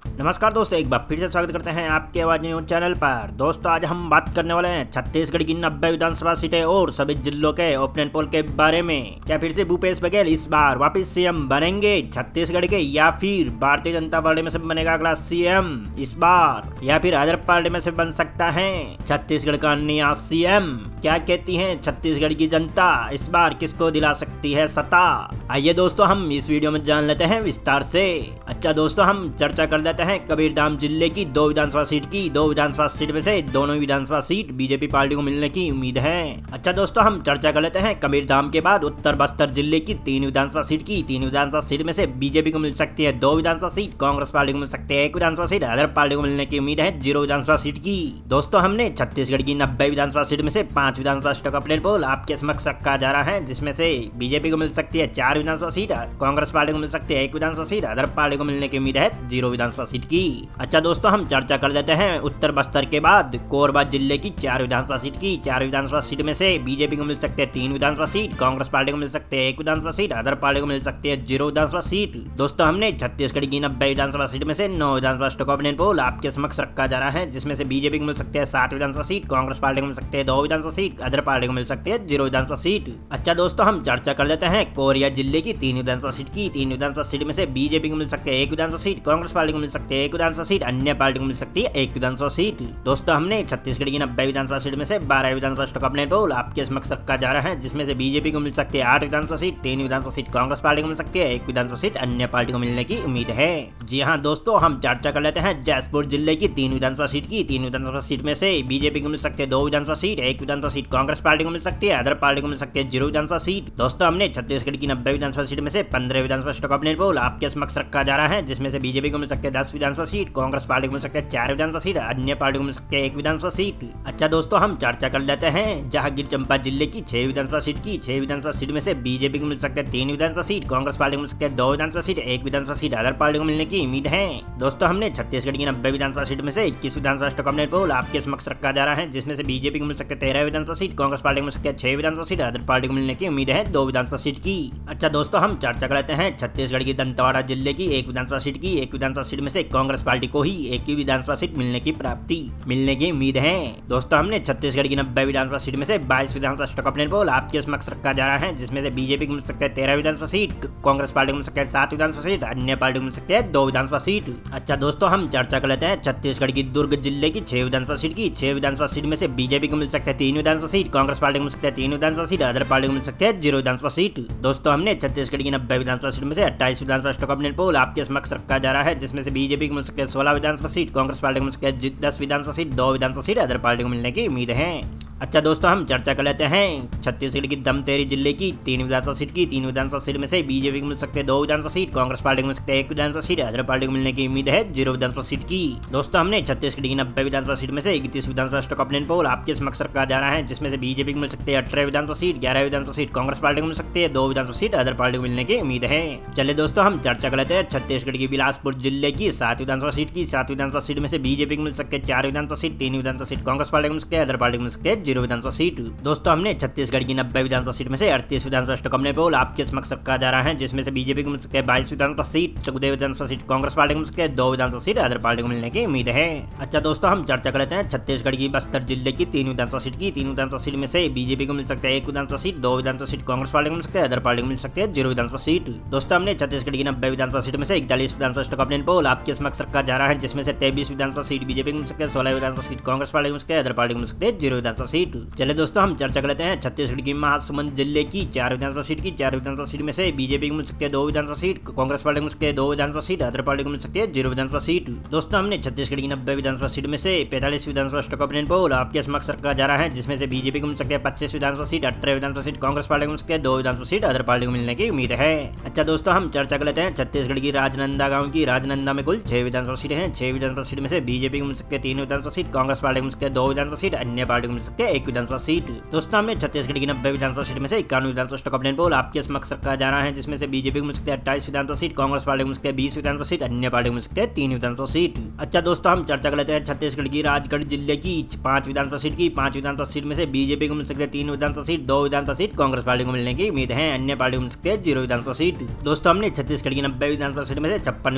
नमस्कार दोस्तों, एक बार फिर से स्वागत करते हैं आपके आवाज न्यूज चैनल पर। दोस्तों आज हम बात करने वाले हैं छत्तीसगढ़ की 90 विधानसभा सीटें और सभी जिलों के ओपिनियन पोल के बारे में। क्या फिर से भूपेश बघेल इस बार वापस सीएम बनेंगे छत्तीसगढ़ के, या फिर भारतीय जनता पार्टी में से बनेगा अगला सीएम इस बार, या फिर अदर पार्टी में से बन सकता है छत्तीसगढ़ का नया सीएम? क्या कहती है छत्तीसगढ़ की जनता, इस बार किसको दिला सकती है सत्ता? आइए दोस्तों हम इस वीडियो में जान लेते हैं विस्तार से। अच्छा दोस्तों, हम चर्चा कर लेते हैं कबीरधाम जिले की 2 विधानसभा सीट की। 2 विधानसभा सीट में से दोनों विधानसभा सीट बीजेपी पार्टी को मिलने की उम्मीद है। अच्छा दोस्तों, हम चर्चा कर लेते हैं कबीरधाम के बाद उत्तर बस्तर जिले की 3 विधानसभा सीट की। 3 विधानसभा सीट में से बीजेपी को मिल सकती है 2 विधानसभा सीट, कांग्रेस पार्टी को मिल सकती है 1 विधानसभा सीट, अदर पार्टी को मिलने की उम्मीद है 0 विधानसभा सीट की। दोस्तों हमने छत्तीसगढ़ की 90 विधानसभा सीट में से 5 विधानसभा सीटों का ओपिनियन पोल आपके समक्ष रखा जा रहा है, जिसमें से बीजेपी को मिल सकती है 4 विधानसभा सीट, कांग्रेस पार्टी को मिल सकती है 1 विधानसभा सीट, अदर पार्टी को मिलने की उम्मीद है 0 विधानसभा सीट की। अच्छा दोस्तों, हम चर्चा कर लेते हैं उत्तर बस्तर के बाद कोरबा जिले की 4 विधानसभा सीट की। 4 विधानसभा सीट में से बीजेपी को मिल सकते हैं 3 विधानसभा सीट, कांग्रेस पार्टी को मिल सकते हैं 1 विधानसभा सीट, अदर पार्टी को मिल सकती है 0 विधानसभा सीट। दोस्तों हमने छत्तीसगढ़ की 90 विधानसभा सीट में से 9 विधानसभा सीटों का ओपिनियन पोल आपके समक्ष रखा जा रहा है, जिसमें से बीजेपी को मिल सकते हैं 7 विधानसभा सीट, कांग्रेस पार्टी को मिल सकते हैं 2 विधानसभा सीट, अदर पार्टी को मिल सकती है 0 विधानसभा सीट। अच्छा दोस्तों, हम चर्चा कर लेते हैं कोरिया जिले की 3 विधानसभा सीट की। 3 विधानसभा सीट में से बीजेपी को मिल सकते हैं 1 विधानसभा सीट, कांग्रेस पार्टी को मिल सकती है 1 विधानसभा सीट, अन्य पार्टी को मिल सकती है 1 विधानसभा सीट। दोस्तों हमने छत्तीसगढ़ की 90 विधानसभा सीट में से 12 विधानसभा सीटों का ओपिनियन पोल आपके समक्ष रखा जा रहा है, जिसमें से बीजेपी को मिल सकती है 8 विधानसभा सीट, 3 विधानसभा सीट कांग्रेस पार्टी को मिल सकती है 1 विधानसभा सीट, अन्य पार्टी को मिलने की उम्मीद है। जी हाँ दोस्तों, हम चर्चा कर लेते हैं जैसपुर जिले की 3 विधानसभा सीट की। 3 विधानसभा सीट में से बीजेपी को मिल सकती है 2 विधानसभा सीट, 1 विधानसभा सीट कांग्रेस पार्टी को मिल सकती है, अदर पार्टी को मिल सकती है 0 विधानसभा सीट। दोस्तों हमने छत्तीसगढ़ की 90 विधानसभा सीट में से 15 विधानसभा सीटों का ओपिनियन पोल आपके समक्ष रखा जा रहा है, जिसमें से बीजेपी को मिल सकते हैं 10 विधानसभा सीट, कांग्रेस पार्टी को मिल सकते हैं 4 विधानसभा सीट, अन्य पार्टी को मिल सकते हैं 1 विधानसभा सीट। अच्छा दोस्तों, हम चर्चा कर लेते हैं जहांगीर चंपा जिले की 6 विधानसभा सीट की। 6 विधानसभा सीट में से बीजेपी को मिल सकते हैं 3 विधानसभा सीट, कांग्रेस पार्टी को मिल सकते हैं 2 विधानसभा सीट, 1 विधानसभा सीट, अदर पार्टी को मिलने की उम्मीद है। दोस्तों हमने छत्तीसगढ़ की 90 विधानसभा सीट में से 21 विधानसभा सीटों का ओपिनियन पोल आपके समक्ष रखा जा रहा है, जिसमें से बीजेपी को मिल सकते हैं 13 विधानसभा सीट, कांग्रेस पार्टी को मिल सकते हैं 6 विधानसभा सीट, अदर पार्टी को मिलने की उम्मीद है 2 विधानसभा सीट की। अच्छा दोस्तों, हम चर्चा कर लेते हैं छत्तीसगढ़ की दंतेवाड़ा जिले की 1 विधानसभा सीट की। 1 विधानसभा सीट में से कांग्रेस पार्टी को ही 1 ही विधानसभा सीट मिलने की उम्मीद है। दोस्तों हमने छत्तीसगढ़ की 90 विधानसभा सीट में से 22 विधानसभा सीटों का ओपिनियन पोल आपके समक्ष रखा जा रहा है, जिसमें से बीजेपी को मिल सकते हैं 13 विधानसभा सीट, कांग्रेस पार्टी को मिल सकते हैं 7 विधानसभा सीट, अन्य पार्टी को मिल सकते हैं 2 विधानसभा सीट। अच्छा दोस्तों, हम चर्चा कर लेते हैं छत्तीसगढ़ की दुर्ग जिले की 6 विधानसभा सीट की। 6 विधानसभा सीट में से बीजेपी को मिल सकते हैं 3 विधानसभा सीट, कांग्रेस पार्टी को मिल सकते हैं 3 विधानसभा सीट, अदर पार्टी को मिल सकते हैं 0 विधानसभा सीट। दोस्तों हमने छत्तीसगढ़ की 90 विधानसभा सीट में से 28 विधानसभा सीटों का ओपिनियन पोल आपके समक्ष रखा जा रहा है, जिसमें से बीजेपी को मिल सकते हैं 16 विधानसभा सीट, कांग्रेस पार्टी को मिल सकते हैं 10 विधानसभा सीट, 2 विधानसभा सीट, अदर पार्टी को मिलने की उम्मीद है। अच्छा दोस्तों, हम चर्चा कर लेते हैं छत्तीसगढ़ की दमतेरी जिले की 3 विधानसभा सीट की। 3 विधानसभा सीट में से बीजेपी को मिल सकते हैं 2 विधानसभा सीट, कांग्रेस पार्टी को मिल सकते हैं 1 विधानसभा सीट, अदर पार्टी को मिलने की उम्मीद है 0 विधानसभा सीट की। दोस्तों हमने छत्तीसगढ़ की 90 विधानसभा सीट में से 31 विधानसभा सीटों का ओपिनियन पोल आपके समक्ष रखा जा रहा है, जिसमें से बीजेपी को मिल सकते हैं 18 विधानसभा सीट, 11 विधानसभा सीट, कांग्रेस पार्टी को मिल सकती है 2 विधानसभा सीट, अदर पार्टी को मिलने की उम्मीद है। चलिए दोस्तों, हम चर्चा कर लेते हैं छत्तीसगढ़ की बिलासपुर जिले की 7 विधानसभा सीट की। 7 विधानसभा सीट में से बीजेपी को मिल सकते हैं 4 विधानसभा सीट, 3 विधानसभा सीट, कांग्रेस पार्टी को मिल सकते हैं, अदर पार्टी को मिल सकते हैं 0 विधानसभा सीट। दोस्तों हमने छत्तीसगढ़ की 90 विधानसभा सीट में से 38 विधानसभा सीटों का ओपिनियन पोल आपके समक्ष रखा जा रहा है, जिसमें से बीजेपी को मिल सकते हैं 22 विधानसभा सीट, 14 विधानसभा सीट, कांग्रेस पार्टी को मिल सकते हैं 2 विधानसभा सीट, अदर पार्टी को मिलने की उम्मीद है। अच्छा दोस्तों, हम चर्चा कर लेते हैं छत्तीसगढ़ की बस्तर जिले की 3 विधानसभा सीट की। 3 विधानसभा सीट में से बीजेपी को मिल सकते हैं 1 विधानसभा सीट, 2 विधानसभा सीट, कांग्रेस पार्टी को मिल सकते हैं, अदर पार्टी को मिल सकते हैं 0 विधानसभा सीट। दोस्तों हमने छत्तीसगढ़ की 90 विधानसभा सीट में से 41 विधानसभा सीटों का ओपिनियन पोल आपके समक्ष रखा जा रहा है, जिसमें से 23 विधानसभा सीट बीजेपी को मिल सकते हैं, 16 विधानसभा सीट कांग्रेस पार्टी को मिल सकते हैं, अदर पार्टी को मिल सकते हैं 0 विधानसभा सीट। चलिए दोस्तों, हम चर्चा कर लेते हैं छत्तीसगढ़ की महासमुंद जिले की 4 विधानसभा सीट की। 4 विधानसभा सीट में से बीजेपी को मिल सकते हैं 2 विधानसभा सीट, कांग्रेस पार्टी को मिल सकते हैं 2 विधानसभा सीट, अदर पार्टी को मिल सकती है 0 विधानसभा सीट। दोस्तों हमने छत्तीसगढ़ की 90 विधानसभा सीट में से 45 विधानसभा सीटों का ओपिनियन पोल आपके समक्ष रखा जा रहा है, जिसमें से बीजेपी को मिल सकते हैं 25 विधानसभा सीट, 18 विधानसभा सीट, कांग्रेस पार्टी को मिल सकते हैं 2 विधानसभा सीट, अदर पार्टी को मिलने की उम्मीद है। अच्छा दोस्तों, हम चर्चा कर लेते हैं छत्तीसगढ़ की राजनंदा गांव की। राजनंदा में कुल 6 विधानसभा सीटें हैं। 6 विधानसभा सीट में से बीजेपी को मिल सकते हैं 3 विधानसभा सीट, कांग्रेस पार्टी को मिल सकते हैं 2 विधानसभा सीट, अन्य पार्टी को मिल सकते हैं सकते हैं 1 विधानसभा सीट। दोस्तों हमने छत्तीसगढ़ की 90 विधानसभा सीट में से 91 विधानसभा सीट का अपडेट पोल आपके समक्ष रखा जा रहा है, जिसमें से बीजेपी को मिल सकते हैं 28 विधानसभा सीट, कांग्रेस पार्टी को मिल सकते हैं 20 विधानसभा सीट, अन्य पार्टी को मिल सकते हैं 3 विधानसभा सीट। अच्छा दोस्तों हम चर्चा कर लेते हैं छत्तीसगढ़ की राजगढ़ जिले की 5 विधानसभा सीट की। 5 विधानसभा सीट में से बीजेपी को मिल सकते हैं 3 विधानसभा सीट, 2 विधानसभा सीट कांग्रेस पार्टी को मिलने की उम्मीद है, अन्य पार्टी को मिल सकते हैं 0 विधानसभा सीट। दोस्तों हमने छत्तीसगढ़ की 90 विधानसभा सीट में से 56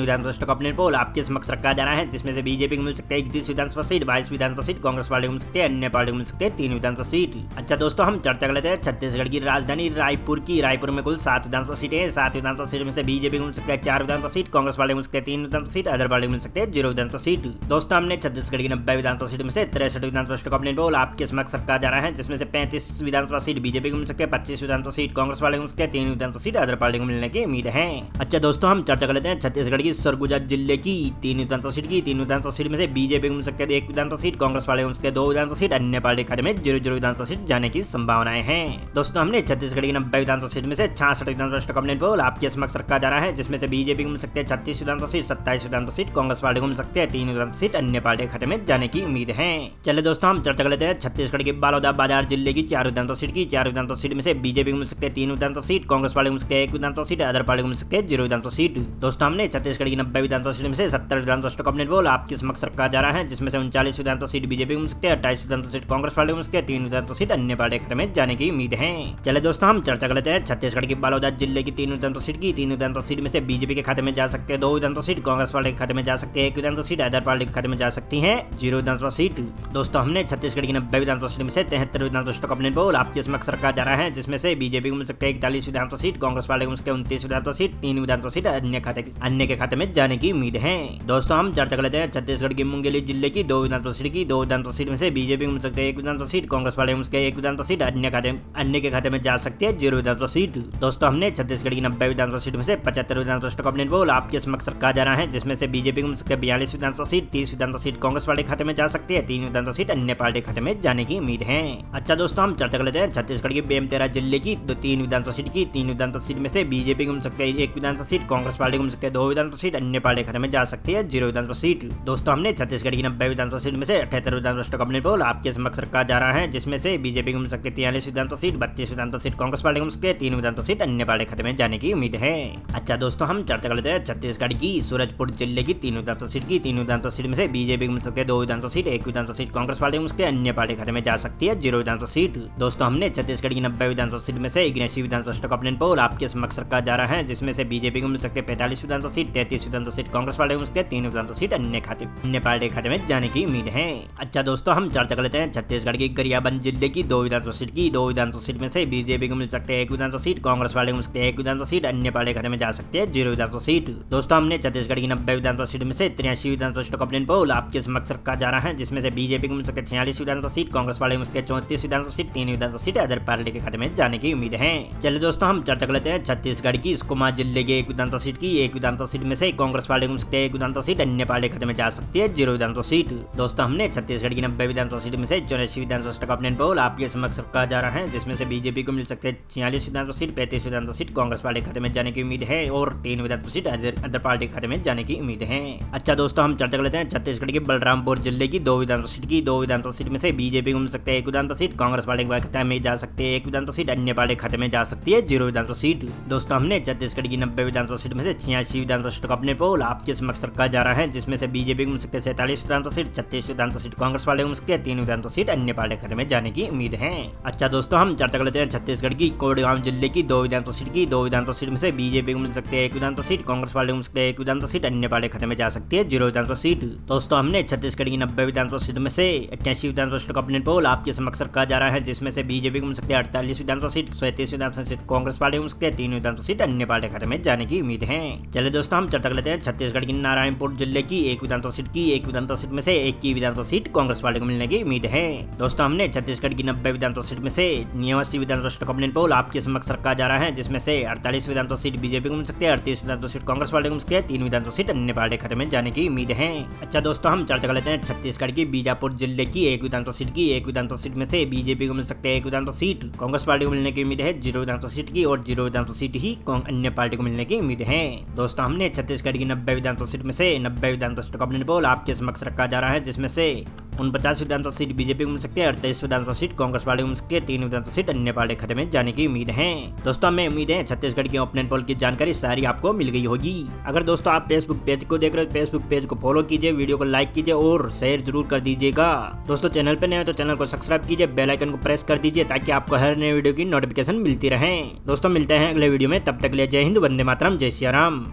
विधानसभा सीटों का अपडेट पोल आपके समक्ष रखा जा रहा है, जिसमें से बीजेपी को मिल सकते हैं 31 विधानसभा सीट, 22 विधानसभा सीट कांग्रेस पार्टी को मिल सकते हैं, अन्य पार्टी को मिल सकते हैं 3 विधानसभा सीट। अच्छा दोस्तों हम चर्चा कर लेते हैं छत्तीसगढ़ की राजधानी रायपुर की। रायपुर में कुल 7 विधानसभा सीटें। 7 विधानसभा सीट में से बीजेपी को मिल सकते हैं 4 विधानसभा सीट, कांग्रेस पार्टी को मिल सकते हैं 3 विधानसभा सीट, अदर पार्टी को मिल सकते हैं 0 विधानसभा सीट। दोस्तों हमने छत्तीसगढ़ की 90 विधानसभा सीट में से 63 विधानसभा सीटों का अपडेट पोल आपके समक्ष रखा जा रहा है, जिसमें से 35 विधानसभा सीट बीजेपी को मिल सकते हैं, 25 विधानसभा सीट कांग्रेस पार्टी को मिल सकते हैं, 3 विधानसभा सीट अदर पार्टी को मिलने की उम्मीद है। अच्छा दोस्तों हम चर्चा कर लेते हैं छत्तीसगढ़ की सरगुजा जिले की 3 विधानसभा सीट की। 3 विधानसभा सीट में से बीजेपी को मिल सकते हैं 1 विधानसभा सीट, कांग्रेस पार्टी को मिल सकते हैं 2 विधानसभा सीट, अन्य पार्टी खाते में 0 विधानसभा सीट जाने की संभावनाएं हैं। दोस्तों हमने छत्तीसगढ़ की 90 विधानसभा सीट में से 66 विधानसभा सीटों का अपडेट पोल आपके समक्ष रखा जा रहा है, जिसमें से बीजेपी को मिल सकते हैं 36 विधानसभा सीट, 27 विधानसभा सीट कांग्रेस पार्टी को मिल सकते हैं 3 विधानसभा सीट, अन्य पार्टी खाते में जाने की उम्मीद है। चलिए दोस्तों हम चर्चा कर लेते हैं छत्तीसगढ़ के बलौदाबाजार जिले की 4 विधानसभा सीट की। 4 विधानसभा सीट में से बीजेपी को मिल सकते हैं 3 विधानसभा सीट, कांग्रेस पार्टी को मिल सकते हैं 1 विधानसभा सीट, अदर पार्टी को मिल सकते हैं 0 विधानसभा सीट। दोस्तों हमने छत्तीसगढ़ की 90 विधानसभा सीट में से 70 विधानसभा सीटों का अपडेट पोल आपके समक्ष रखा जा रहा है, जिसमें से 39 विधानसभा सीट बीजेपी को मिल सकते हैं, 28 विधानसभा सीट कांग्रेस पार्टी को मिल सकते हैं, 3 विधानसभा सीट अन्य पार्टी खाते में जाने की उम्मीद है। चलिए दोस्तों हम चर्चा कर लेते हैं छत्तीसगढ़ की बलौदा जिले की 3 विधानसभा सीट की। 3 विधानसभा सीट में से बीजेपी के खाते में जा सकते हैं 2 विधानसभा सीट, कांग्रेस पार्टी के खाते में जा सकते हैं 1 विधानसभा सीट, अदर पार्टी के खाते में जा सकती है 0 विधानसभा सीट। दोस्तों हमने छत्तीसगढ़ की 90 विधानसभा सीट में से 73 विधानसभा सीटों का अपडेट पोल आपके समक्ष रखा जा रहा है, जिसमें से बीजेपी को मिल सकते हैं 41 विधानसभा सीट, कांग्रेस पार्टी को मिल सकते हैं 29 विधानसभा सीट, 3 विधानसभा सीट अन्य के खाते में जाने की उम्मीद है। दोस्तों हम चर्चा कर लेते हैं छत्तीसगढ़ की मुंगेली जिले की 2 विधानसभा सीट की। 2 विधानसभा सीट में से बीजेपी को मिल सकते हैं 1 विधानसभा सीट, कांग्रेस पार्टी को मिल सकते हैं 1 विधानसभा सीट, अन्य के खाते में जा सकती है 0 विधानसभा सीट। दोस्तों हमने छत्तीसगढ़ की 90 विधानसभा सीट में से 75 विधानसभा सीटों का अपडेट पोल आपके समक्ष रखा जा रहा है, जिसमें से बीजेपी को मिल सकते हैं 42 विधानसभा सीट, 30 विधानसभा सीट कांग्रेस पार्टी खाते में जा सकती है, 3 विधानसभा सीट अन्य पार्टी खाते में जाने की उम्मीद है। अच्छा दोस्तों हम चर्चा कर लेते हैं छत्तीसगढ़ की बेमेतरा जिले की 3 विधानसभा सीट की। 3 विधानसभा सीट में से बीजेपी को मिल सकते हैं 1 विधानसभा सीट, कांग्रेस पार्टी को मिल सकते हैं 2 विधानसभा सीट, अन्य पार्टी खाते में जा सकती है 0 विधानसभा सीट। दोस्तों हमने छत्तीसगढ़ की 90 विधानसभा सीट में से 78 विधानसभा सीटों का अपडेट पोल आपके समक्ष रखा जा रहा है, जिसमें से बीजेपी को मिल सकते हैं 43 विधानसभा सीट, 32 विधानसभा सीट कांग्रेस पार्टी को मिल सकते हैं, 3 विधानसभा सीट अन्य पार्टी खाते में जाने की उम्मीद है। अच्छा दोस्तों हम चर्चा कर लेते हैं छत्तीसगढ़ की सूरजपुर जिले की 3 विधानसभा सीट की। 3 विधानसभा सीट में से बीजेपी को मिल सकते हैं 2 विधानसभा सीट, 1 विधानसभा सीट कांग्रेस पार्टी को मिल सकते हैं, अन्य पार्टी खाते में जा सकती है 0 विधानसभा सीट। दोस्तों हमने छत्तीसगढ़ की 90 विधानसभा सीट में से 79 विधानसभा सीटों का अपडेट पोल आपके समक्ष रखा जा रहा है, जिसमें से बीजेपी को मिल सकते हैं 45 विधानसभा सीट, 33 विधानसभा सीट कांग्रेस पार्टी को मिल सकते हैं, 3 विधानसभा सीट अन्य पार्टी खाते में जाने की उम्मीद है। अच्छा दोस्तों हम चर्चा कर लेते हैं छत्तीसगढ़ की गरियाबंद जिले की 2 विधानसभा सीट की। 2 विधानसभा सीट में से बीजेपी को मिल सकते हैं 1 विधानसभा सीट, कांग्रेस पार्टी को मिल सकते हैं 1 विधानसभा सीट, अन्य पार्टी खाते में जा सकते हैं 0 विधानसभा सीट। दोस्तों हमने छत्तीसगढ़ की 90 विधानसभा सीट में से 83 विधानसभा सीटों का अपडेट पोल आपके समक्ष रखा जा रहा है, जिसमें से बीजेपी को मिल सकते हैं 46 विधानसभा सीट, कांग्रेस पार्टी को मिल सकते हैं 34 विधानसभा सीट, 3 विधानसभा सीट अदर पार्टी के खाते में जाने की उम्मीद है। चलिए दोस्तों हम चर्चा कर लेते हैं छत्तीसगढ़ की सुकमा जिले के 1 विधानसभा सीट की। 1 विधानसभा सीट में से कांग्रेस पार्टी को मिल सकते हैं 1 विधानसभा सीट, अन्य पार्टी खाते में जा सकती है 0 विधानसभा सीट। दोस्तों हमने छत्तीसगढ़ की 90 विधानसभा सीट में से 84 विधानसभा सीट का अपडेट पोल आपके समक्ष रखा जा रहा है, जिसमें से बीजेपी को मिल सकते हैं 46 विधानसभा सीट, 35 विधानसभा सीट कांग्रेस पार्टी खाते में जाने की उम्मीद है और 3 विधानसभा सीट अदर पार्टी खाते में जाने की उम्मीद है। अच्छा दोस्तों हम चर्चा कर लेते हैं छत्तीसगढ़ के बलरामपुर जिले की 2 विधानसभा सीट की। 2 विधानसभा सीट में से बीजेपी को मिल सकते हैं 1 विधानसभा सीट, कांग्रेस पार्टी के खाते में जा सकते हैं 1 विधानसभा सीट, अन्य पार्टी खाते में जा सकती है 0 विधानसभा सीट। दोस्तों हमने छत्तीसगढ़ की 90 विधानसभा सीट में से 86 विधानसभा सीटों का अपडेट पोल आपके समक्ष रखा जा रहा है, जिसमें से बीजेपी को मिल सकते हैं 47 विधानसभा सीट, 36 विधानसभा सीट कांग्रेस पार्टी को मिल सकती है, 3 विधानसभा सीट अन्य पार्टी खाते में जाने की उम्मीद है। अच्छा दोस्तों हम चर्चा कर लेते हैं छत्तीसगढ़ की कोडगांव जिले की 2 विधानसभा सीट की। 2 विधानसभा सीट में से बीजेपी को मिल सकते हैं 1 विधानसभा सीट, कांग्रेस पार्टी को मिल सकते हैं 1 विधानसभा सीट, अन्य पार्टी खाते में जा सकती है 0 विधानसभा सीट। दोस्तों हमने छत्तीसगढ़ की 90 विधानसभा सीट में से 88 विधानसभा सीटों का अपडेट पोल आपके समक्ष रखा जा रहा है, जिसमें से बीजेपी को मिल सकते हैं 48 विधानसभा सीट, 37 विधानसभा सीट कांग्रेस पार्टी को मिल सकते हैं, 3 विधानसभा सीट अन्य पार्टी खाते में जाने की उम्मीद है। चलिए दोस्तों हम चर्चा कर लेते हैं छत्तीसगढ़ की नारायणपुर जिले की 1 विधानसभा सीट की। 1 विधानसभा सीट में से 1 की विधानसभा सीट कांग्रेस पार्टी को मिलने की उम्मीद है। दोस्तों हमने छत्तीसगढ़ की 90 विधानसभा सीट में से 89 विधानसभा सीटों का अपडेट पोल आपके समक्ष रखा जा रहा है, जिसमें से 48 विधानसभा सीट बीजेपी को मिल सकते हैं, 38 विधानसभा सीट कांग्रेस पार्टी को मिल सकती है, 3 विधानसभा सीट अन्य पार्टी खाते में जाने की उम्मीद है। अच्छा दोस्तों हम चर्चा कर लेते हैं छत्तीसगढ़ की बीजापुर जिले की 1 विधानसभा सीट की। 1 विधानसभा सीट में से बीजेपी को मिल सकते हैं 1 विधानसभा सीट, कांग्रेस पार्टी को मिलने की उम्मीद है 0 विधानसभा सीट की और 0 विधानसभा सीट ही अन्य पार्टी को मिलने की उम्मीद है। दोस्तों हमने छत्तीसगढ़ की 90 विधानसभा सीट में से 90 विधानसभा सीटों का अपडेट पोल आपके समक्ष रखा जा रहा है, जिसमें से 49 विधानसभा सीट बीजेपी को मिल सकती है, 38 विधानसभा सीट कांग्रेस पार्टी को मिल सकती है, 3 विधानसभा सीट अन्य पार्टी खाते में जाने की उम्मीद है। दोस्तों हमें उम्मीद है छत्तीसगढ़ की ओपिनियन पोल की जानकारी सारी आपको मिल गई होगी। अगर दोस्तों आप फेसबुक पेज को देख रहे हो, फेसबुक पेज को फॉलो कीजिए, वीडियो को लाइक कीजिए और शेयर जरूर कर दीजिएगा। दोस्तों चैनल पे नए हो तो चैनल को सब्सक्राइब कीजिए, बेल आइकन को प्रेस कर दीजिए ताकि आपको हर नए वीडियो की नोटिफिकेशन मिलती रहे। दोस्तों मिलते हैं अगले वीडियो में, तब तक के लिए जय हिंद, वंदे मातरम, जय सिया राम।